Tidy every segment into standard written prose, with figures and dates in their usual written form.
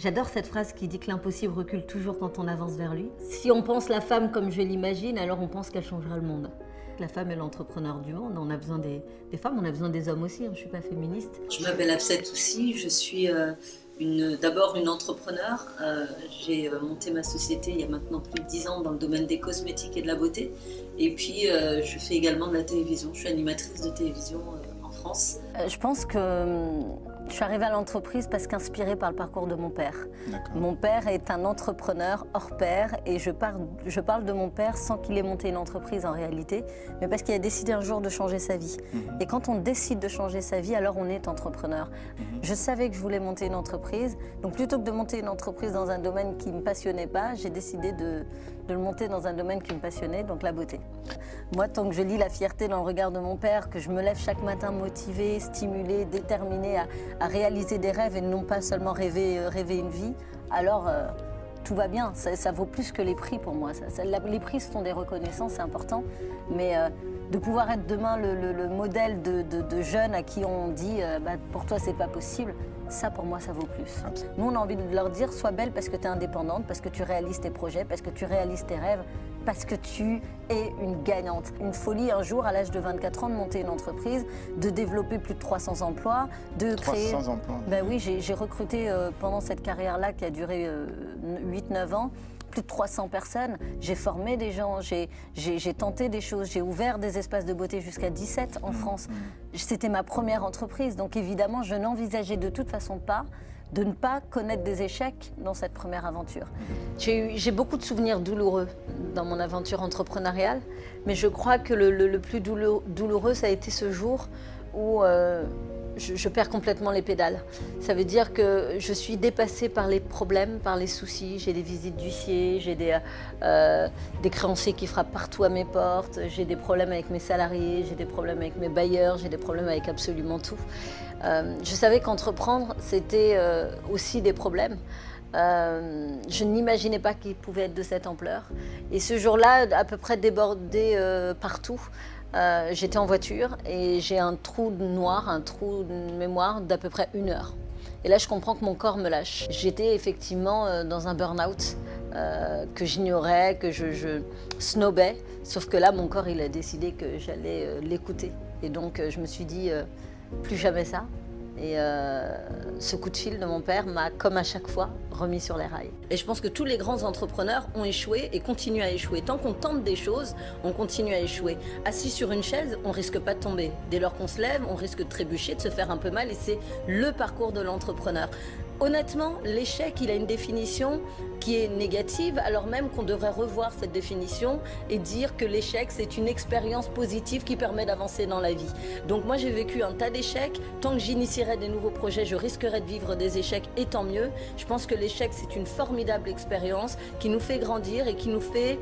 J'adore cette phrase qui dit que l'impossible recule toujours quand on avance vers lui. Si on pense la femme comme je l'imagine, alors on pense qu'elle changera le monde. La femme est l'entrepreneur du monde, on a besoin des femmes, on a besoin des hommes aussi, je ne suis pas féministe. Je m'appelle Afsat Toussi, je suis d'abord une entrepreneur. J'ai monté ma société il y a maintenant plus de 10 ans dans le domaine des cosmétiques et de la beauté. Et puis je fais également de la télévision, je suis animatrice de télévision en France. Je pense que je suis arrivée à l'entreprise parce qu'inspirée par le parcours de mon père. Mon père est un entrepreneur hors pair et je parle de mon père sans qu'il ait monté une entreprise en réalité, mais parce qu'il a décidé un jour de changer sa vie. Et quand on décide de changer sa vie, alors on est entrepreneur. Je savais que je voulais monter une entreprise, donc plutôt que de monter une entreprise dans un domaine qui ne me passionnait pas, j'ai décidé de le monter dans un domaine qui me passionnait, donc la beauté. Moi, tant que je lis la fierté dans le regard de mon père, que je me lève chaque matin motivée, stimulée, déterminée à réaliser des rêves et non pas seulement rêver une vie, alors tout va bien. Ça vaut plus que les prix pour moi. Les prix sont des reconnaissances, c'est important, mais de pouvoir être demain le modèle de jeunes à qui on dit pour toi c'est pas possible, ça pour moi ça vaut plus. Nous on a envie de leur dire sois belle parce que tu es indépendante, parce que tu réalises tes projets, parce que tu réalises tes rêves, parce que tu es une gagnante. Une folie un jour à l'âge de 24 ans de monter une entreprise, de développer plus de 300 emplois, de créer... 300 emplois. Ben oui, j'ai recruté pendant cette carrière-là qui a duré 8-9 ans, plus de 300 personnes, j'ai formé des gens, j'ai tenté des choses, j'ai ouvert des espaces de beauté jusqu'à 17 en France. C'était ma première entreprise, donc évidemment je n'envisageais de toute façon pas de ne pas connaître des échecs dans cette première aventure. J'ai beaucoup de souvenirs douloureux dans mon aventure entrepreneuriale, mais je crois que le plus douloureux ça a été ce jour où je perds complètement les pédales. Ça veut dire que je suis dépassée par les problèmes, par les soucis. J'ai des visites d'huissier, j'ai des créanciers qui frappent partout à mes portes, j'ai des problèmes avec mes salariés, j'ai des problèmes avec mes bailleurs, j'ai des problèmes avec absolument tout. Je savais qu'entreprendre, c'était aussi des problèmes. Je n'imaginais pas qu'il pouvait être de cette ampleur. Et ce jour-là, à peu près débordé partout, j'étais en voiture et j'ai un trou noir, un trou de mémoire d'à peu près 1 heure. Et là, je comprends que mon corps me lâche. J'étais effectivement dans un burn-out que j'ignorais, que je snobais. Sauf que là, mon corps, il a décidé que j'allais l'écouter. Et donc, je me suis dit, plus jamais ça. Et ce coup de fil de mon père m'a, comme à chaque fois, remis sur les rails. Et je pense que tous les grands entrepreneurs ont échoué et continuent à échouer. Tant qu'on tente des choses, on continue à échouer. Assis sur une chaise, on risque pas de tomber. Dès lors qu'on se lève, on risque de trébucher, de se faire un peu mal et c'est le parcours de l'entrepreneur. Honnêtement, l'échec, il a une définition qui est négative, alors même qu'on devrait revoir cette définition et dire que l'échec, c'est une expérience positive qui permet d'avancer dans la vie. Donc moi, j'ai vécu un tas d'échecs. Tant que j'initierais des nouveaux projets, je risquerais de vivre des échecs et tant mieux. Je pense que l'échec, c'est une formidable expérience qui nous fait grandir et qui nous fait,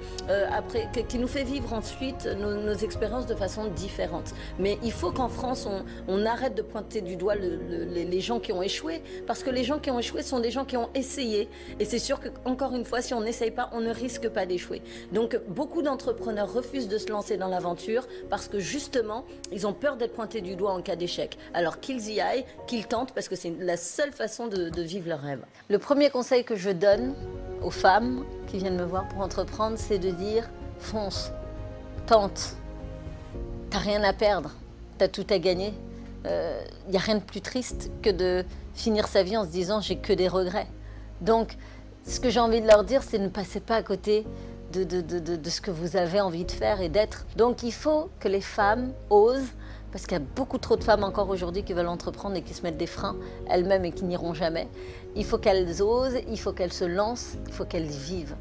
qui nous fait vivre ensuite nos expériences de façon différente. Mais il faut qu'en France, on arrête de pointer du doigt les gens qui ont échoué, parce que les gens qui ont échoué sont des gens qui ont essayé. Et c'est sûr qu'encore une fois, si on n'essaye pas, on ne risque pas d'échouer. Donc beaucoup d'entrepreneurs refusent de se lancer dans l'aventure parce que justement, ils ont peur d'être pointés du doigt en cas d'échec. Alors qu'ils y aillent, qu'ils tentent, parce que c'est la seule façon de vivre leur rêve. Le premier conseil que je donne aux femmes qui viennent me voir pour entreprendre, c'est de dire fonce, tente. T'as rien à perdre, t'as tout à gagner. Il n'y a rien de plus triste que de finir sa vie en se disant j'ai que des regrets. Donc ce que j'ai envie de leur dire, c'est ne passez pas à côté de ce que vous avez envie de faire et d'être. Donc il faut que les femmes osent, parce qu'il y a beaucoup trop de femmes encore aujourd'hui qui veulent entreprendre et qui se mettent des freins elles-mêmes et qui n'iront jamais. Il faut qu'elles osent, il faut qu'elles se lancent, il faut qu'elles vivent.